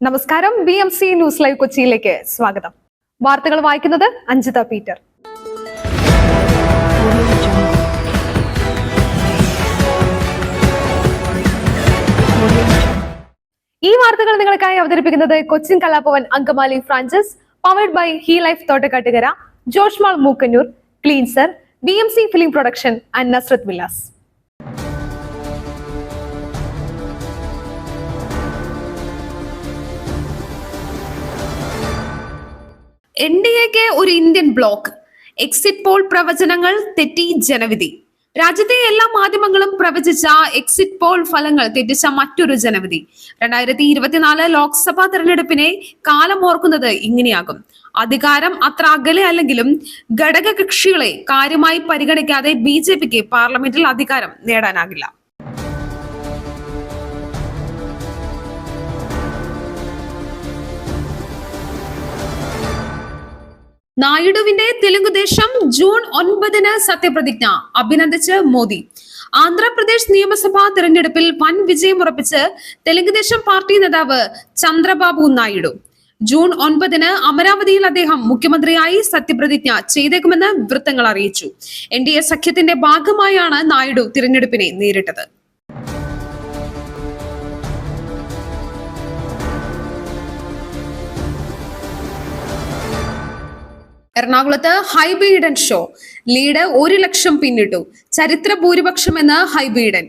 നമസ്കാരം. BMC news live കൊച്ചിയിലേക്ക് സ്വാഗതം. വാർത്തകൾ വായിക്കുന്നത് അഞ്ജിത പീറ്റർ. ഈ വാർത്തകൾ നിങ്ങൾക്കായി അവതരിപ്പിക്കുന്നത് Cochin Kalabhavan Angamaly franchise, powered by ഹീ ലൈഫ് Thottakkattukara, Josh Mall Mookkannoor, cleanser, BMC film production and Nazareth villas. NDAക്ക് ഒരു ഇന്ത്യൻ ബ്ലോക്ക്. എക്സിറ്റ് പോൾ പ്രവചനങ്ങൾ തെറ്റി ജനവിധി. രാജ്യത്തെ എല്ലാ മാധ്യമങ്ങളും പ്രവചിച്ച എക്സിറ്റ് പോൾ ഫലങ്ങൾ തെറ്റിച്ച മറ്റൊരു ജനവിധി. 2024 ലോക്സഭാ തെരഞ്ഞെടുപ്പിനെ കാലം ഓർക്കുന്നത് ഇങ്ങനെയാകും. അധികാരം അത്ര അകലെ അല്ലെങ്കിലും ഘടക കക്ഷികളെ കാര്യമായി പരിഗണിക്കാതെ BJPക്ക് പാർലമെന്റിൽ അധികാരം നേടാനാകില്ല. നായിഡുവിന്റെ തെലുങ്കുദേശം ജൂൺ 9 സത്യപ്രതിജ്ഞ അഭിനന്ദിച്ച് മോദി. ആന്ധ്രാപ്രദേശ് നിയമസഭാ തെരഞ്ഞെടുപ്പിൽ വൻ വിജയമുറപ്പിച്ച് തെലുങ്കുദേശം പാർട്ടി നേതാവ് ചന്ദ്രബാബു നായിഡു. ജൂൺ 9 അമരാവതിയിൽ അദ്ദേഹം മുഖ്യമന്ത്രിയായി സത്യപ്രതിജ്ഞ ചെയ്തേക്കുമെന്ന് വൃത്തങ്ങൾ അറിയിച്ചു. NDA സഖ്യത്തിന്റെ ഭാഗമായാണ് നായിഡു തിരഞ്ഞെടുപ്പിനെ നേരിട്ടത്. എറണാകുളത്ത് ഹൈബീഡൻ ഷോ. ലീഡ് 1 ലക്ഷം പിന്നിട്ടു. ചരിത്ര ഭൂരിപക്ഷമെന്ന് ഹൈബീഡൻ.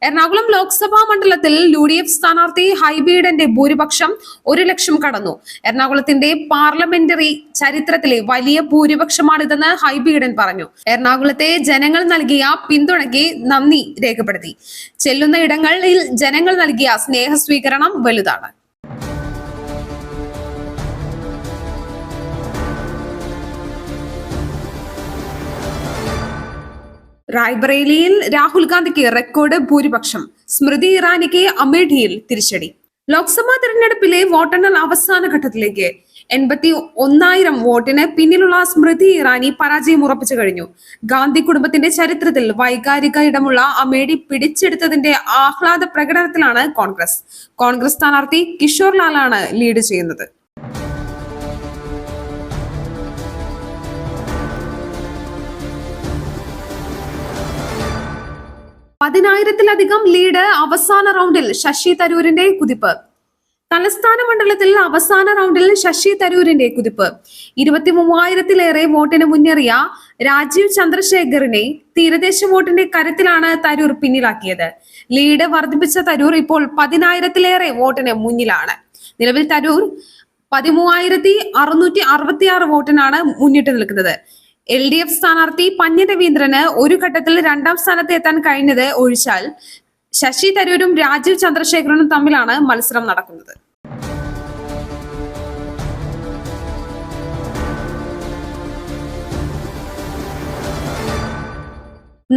എറണാകുളം ലോക്സഭാ മണ്ഡലത്തിൽ UDF സ്ഥാനാർത്ഥി ഹൈബീഡന്റെ ഭൂരിപക്ഷം 1 ലക്ഷം കടന്നു. എറണാകുളത്തിന്റെ പാർലമെന്ററി ചരിത്രത്തിലെ വലിയ ഭൂരിപക്ഷമാണിതെന്ന് ഹൈബീഡൻ പറഞ്ഞു. എറണാകുളത്തെ ജനങ്ങൾ നൽകിയ പിന്തുണയ്ക്ക് നന്ദി രേഖപ്പെടുത്തി. ചെല്ലുന്ന ഇടങ്ങളിൽ ജനങ്ങൾ നൽകിയ സ്നേഹസ്വീകരണം വലുതാണ്. റായ്ബറേലിയിൽ രാഹുൽ ഗാന്ധിക്ക് റെക്കോർഡ് ഭൂരിപക്ഷം. സ്മൃതി ഇറാനിക്ക് അമേഠിയിൽ തിരിച്ചടി. ലോക്സഭാ തെരഞ്ഞെടുപ്പിലെ വോട്ടെണ്ണൽ അവസാന ഘട്ടത്തിലേക്ക്. 81,000 വോട്ടിന് പിന്നിലുള്ള സ്മൃതി ഇറാനി പരാജയം ഉറപ്പിച്ചു കഴിഞ്ഞു. ഗാന്ധി കുടുംബത്തിന്റെ ചരിത്രത്തിൽ വൈകാരിക ഇടമുള്ള അമേഠി പിടിച്ചെടുത്തതിന്റെ ആഹ്ലാദ പ്രകടനത്തിലാണ് കോൺഗ്രസ് സ്ഥാനാർത്ഥി കിഷോർ ലാലാണ് ലീഡ് ചെയ്യുന്നത്. പതിനായിരത്തിലധികം ലീഡ് അവസാന റൗണ്ടിൽ ശശി തരൂരിന്റെ കുതിപ്പ്. തലസ്ഥാന മണ്ഡലത്തിൽ അവസാന റൗണ്ടിൽ ശശി തരൂരിന്റെ കുതിപ്പ്. 23,000-ലേറെ വോട്ടിന് മുന്നേറിയ രാജീവ് ചന്ദ്രശേഖറിനെ തീരദേശ വോട്ടിന്റെ കരുത്തിലാണ് തരൂർ പിന്നിലാക്കിയത്. ലീഡ് വർദ്ധിപ്പിച്ച തരൂർ ഇപ്പോൾ 10,000-ലേറെ വോട്ടിന് മുന്നിലാണ്. നിലവിൽ തരൂർ 13,666 വോട്ടിനാണ് മുന്നിട്ട് നിൽക്കുന്നത്. LDF സ്ഥാനാർത്ഥി പന്ന്യ രവീന്ദ്രന് ഒരു ഘട്ടത്തിൽ 2ാം സ്ഥാനത്ത് എത്താൻ കഴിഞ്ഞത് ഒഴിച്ചാൽ ശശി തരൂരും രാജീവ് ചന്ദ്രശേഖരനും തമ്മിലാണ് മത്സരം നടക്കുന്നത്.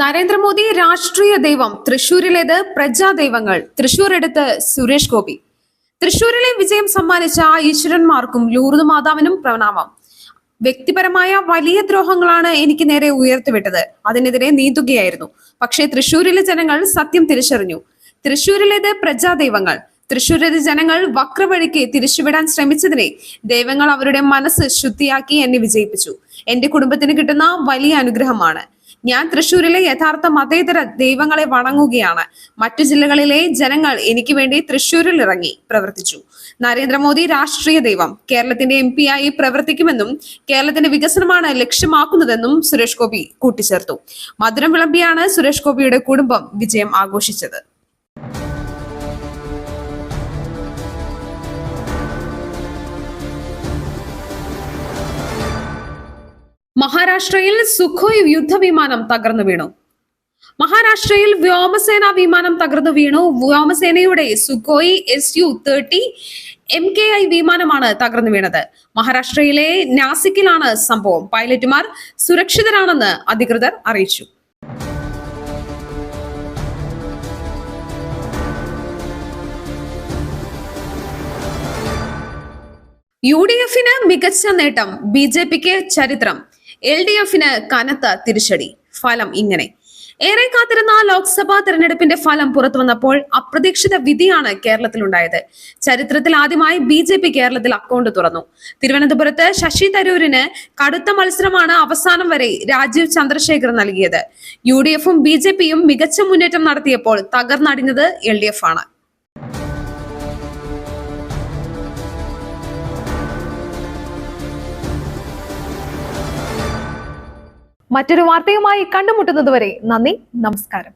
നരേന്ദ്രമോദി രാഷ്ട്രീയ ദൈവം, തൃശൂരിലേത് പ്രജാദൈവങ്ങൾ. തൃശൂർ എടുത്ത് സുരേഷ് ഗോപി. തൃശൂരിലെ വിജയം സമ്മാനിച്ച ഈശ്വരന്മാർക്കും ലൂർദ് മാതാവിനും പ്രണാമം. വ്യക്തിപരമായ വലിയ ദ്രോഹങ്ങളാണ് എനിക്ക് നേരെ ഉയർത്തിവിട്ടത്. അതിനെതിരെ നീന്തുകയായിരുന്നു. പക്ഷേ തൃശൂരിലെ ജനങ്ങൾ സത്യം തിരിച്ചറിഞ്ഞു. തൃശൂരിലേത് പ്രജാദൈവങ്ങൾ. തൃശൂരിലെ ജനങ്ങൾ വക്രവഴിക്ക് തിരിച്ചുവിടാൻ ശ്രമിച്ചതിനെ ദൈവങ്ങൾ അവരുടെ മനസ്സ് ശുദ്ധിയാക്കി എന്നെ വിജയിപ്പിച്ചു. എന്റെ കുടുംബത്തിന് കിട്ടുന്ന വലിയ അനുഗ്രഹമാണ്. ഞാൻ തൃശൂരിലെ യഥാർത്ഥ മതേതര ദൈവങ്ങളെ വണങ്ങുകയാണ്. മറ്റു ജില്ലകളിലെ ജനങ്ങൾ എനിക്ക് വേണ്ടി തൃശൂരിൽ ഇറങ്ങി പ്രവർത്തിച്ചു. നരേന്ദ്രമോദി രാഷ്ട്രീയ ദൈവം. കേരളത്തിന്റെ MP ആയി പ്രവർത്തിക്കുമെന്നും കേരളത്തിന്റെ വികസനമാണ് ലക്ഷ്യമാക്കുന്നതെന്നും സുരേഷ് ഗോപി കൂട്ടിച്ചേർത്തു. മധുരം വിളമ്പിയാണ് സുരേഷ് ഗോപിയുടെ കുടുംബം വിജയം ആഘോഷിച്ചത്. മഹാരാഷ്ട്രയിൽ സുഖോയ് യുദ്ധവിമാനം തകർന്നു വീണു. മഹാരാഷ്ട്രയിൽ വ്യോമസേന വിമാനം തകർന്നു വീണു. വ്യോമസേനയുടെ സുഖോയ് Su-30 MKI വിമാനമാണ് തകർന്നു വീണത്. മഹാരാഷ്ട്രയിലെ നാസിക്കിലാണ് സംഭവം. പൈലറ്റുമാർ സുരക്ഷിതരാണെന്ന് അധികൃതർ അറിയിച്ചു. UDFന് മികച്ച നേട്ടം, BJPക്ക് ചരിത്രം, LDFന് കനത്ത തിരിച്ചടി. ഫലം ഇങ്ങനെ. ഏറെ കാത്തിരുന്ന ലോക്സഭാ തെരഞ്ഞെടുപ്പിന്റെ ഫലം പുറത്തു വന്നപ്പോൾ അപ്രതീക്ഷിത വിധിയാണ് കേരളത്തിലുണ്ടായത്. ചരിത്രത്തിൽ ആദ്യമായി BJP കേരളത്തിൽ അക്കൗണ്ട് തുറന്നു. തിരുവനന്തപുരത്ത് ശശി തരൂരിന് കടുത്ത മത്സരമാണ് അവസാനം വരെ രാജീവ് ചന്ദ്രശേഖർ നൽകിയത്. UDF-ഉം BJP-യും മികച്ച മുന്നേറ്റം നടത്തിയപ്പോൾ തകർന്നടിഞ്ഞത് LDF ആണ്. മറ്റൊരു വാർത്തയുമായി കണ്ടുമുട്ടുന്നതുവരെ നന്ദി, നമസ്കാരം.